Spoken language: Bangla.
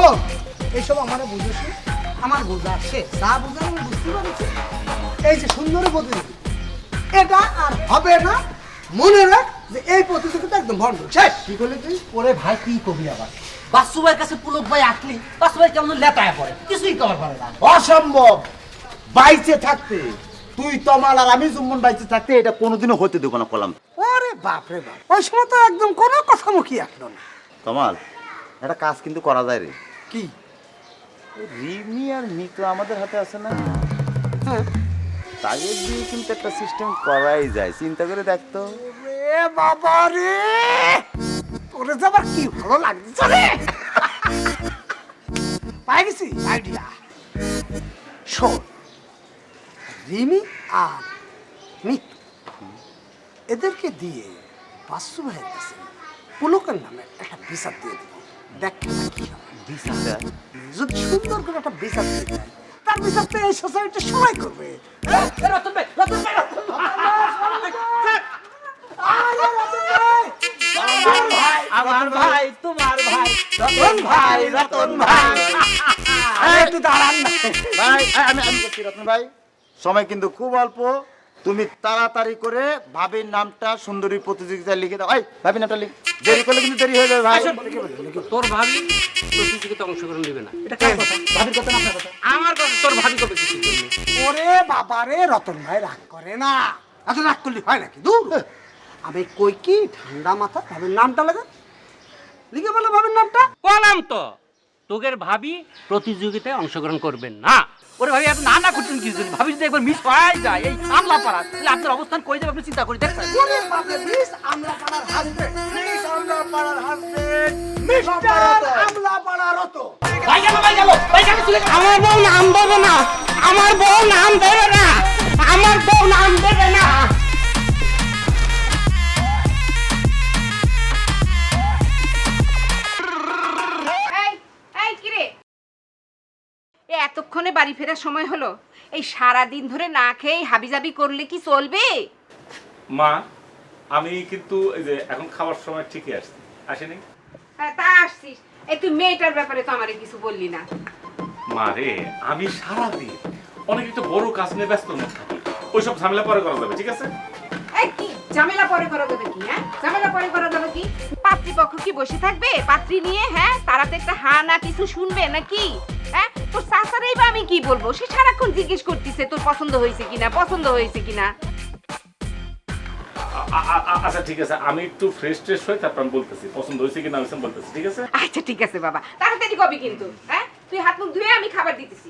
শোন, এইসব আমার বুঝেছ, আমার বোঝা শেষ, যা বোঝা আমি বুঝতে পারছি। এই যে সুন্দর প্রতিযোগিতা, এটা আর হবে না। মনে রাখ যে এই প্রতিযোগিতা একদম ভণ্ড, শেষ। কি করলি তুই? ওরে ভাই কি কবি আবার বাসু ভাইয়ের কাছে পুলক ভাই আসলি বাসু ভাই কেমন লেটায় পড়ে, কিছুই কভার পারে না। অসম্ভব। বাইচে থাকতে তুই তমাল আর আমি জুম্মন বাইচে থাকতে এটা কোনোদিনও হতে দেবো না কলাম। ওরে বাপ রে বাপ, ওই সময় তো একদম কোনো কথা মুখী আসলো না। তমাল একটা কাজ কিন্তু করা যায় রে। কি? রিমি আর মিতু আমাদের হাতে আছে না, হ্যাঁ, তাদের দিয়ে কিন্তু একটা সিস্টেম করাই যায়। চিন্তা করে দেখতো। রে বাবা রে, তোরে তো আবার কি ভালো লাগছে রে। পাই গেছি আইডিয়া। শোন, রিমি আর মিতু এদেরকে দিয়ে বাসু ভাইয়ের কাছে পুলকের নামে একটা বিচার দিয়ে দেবো। দেখ খেলা কি হয়। বিচারটা যদি সুন্দর করে একটা বিচার দিয়ে দেয়, তার বিচার তো এই সোসাইটি সবাই করবে। রতন ভাই, রতন ভাই, রতন ভাই। আমার ভাই, তোমার ভাই, রতন ভাই, রতন ভাই। একটু দাঁড়ান না। ভাই, আমি বলছি রত্ন ভাই, সময় কিন্তু খুব অল্প। তুমি তাড়াতাড়ি করে ভাবির নামটা সুন্দরী প্রতিযোগিতায় লিখে দাও। ভাবির নামটা লিখ, দেরি করলে কিন্তু দেরি হয়ে যাবে ভাই। তোর ভাবি প্রতিযোগিতা অংশগ্রহণ নেবে না, এটা কার কথা? ভাবির কথা না আপনার কথা? আমার কথা। তোর ভাবি কবে কিছু করবে? ওরে বাবা রে, রতন ভাই রাগ করে না। এত রাগ করলে হয় নাকি? দূর। আমি কই কি ঠান্ডা মাথা ভাবির নামটা লাগা লিখে বলো, ভাবির নামটা। বললাম তো তোদের ভাবি প্রতিযোগিতায় অংশগ্রহণ করবেন না। ওরে ভাবি এত না না করছেন কিছু, ভাবি যদি একবার মিস হয়ে যায় এই আমলা পাড়া, তাহলে আপনার অবস্থান কই যাবে আপনি চিন্তা করে দেখছেন? ওরে বাবা, মিস আমলা পাড়ার হাসবেন্ড, মিস আমলা পাড়ার হাসবেন্ড, মিস্টার আমলা পাড়ার রতন। ভাই গেল, ভাই গেল, ভাই গেল, চলে গেল। আমার বউ নাম দেবে না, আমার বউ নাম দেবে না, আমার বউ নাম দেবে না। এই কিরে, এতক্ষণে বাড়ি ফেরার সময় হলো? এই সারা দিন ধরে না খেয়ে হাবিজাবি করলে কি চলবে? মা, আমি কিন্তু এই যে এখন খাওয়ার সময় ঠিকই আসেনি। হ্যাঁ, তা আসছিস। এই তুই মেয়েটার ব্যাপারে তো আমারে কিছু বললি না। মা রে, আমি সারাদিন অনেক একটা বড় কাজ নিয়ে ব্যস্ত থাকি, ওইসব ঝামেলা পরে করা যাবে, ঠিক আছে? এই কি ঝামেলা পরে করা যাবে কি? হ্যাঁ, ঝামেলা পরে করা যাবে কি? পাত্রীপক্ষ কি বসে থাকবে পাত্রী নিয়ে? হ্যাঁ, তারা তো একটা হা না কিছু শুনবে নাকি? হ্যাঁ, তোর চাচারেই বা আমি কি বলবো? সে সারাক্ষণ জিজ্ঞেস করতেছে তোর পছন্দ হয়েছে কিনা, পছন্দ হয়েছে কিনা। আচ্ছা ঠিক আছে, আমি একটু ফ্রেশ ট্রেশ হই, তারপর আমি বলতেছি পছন্দ হয়েছে কিনা আমি বলতেছি, ঠিক আছে? আচ্ছা ঠিক আছে বাবা, তাড়াতাড়ি কবি কিন্তু। হ্যাঁ, তুই হাত মুখ ধুয়ে আমি খাবার দিতেছি।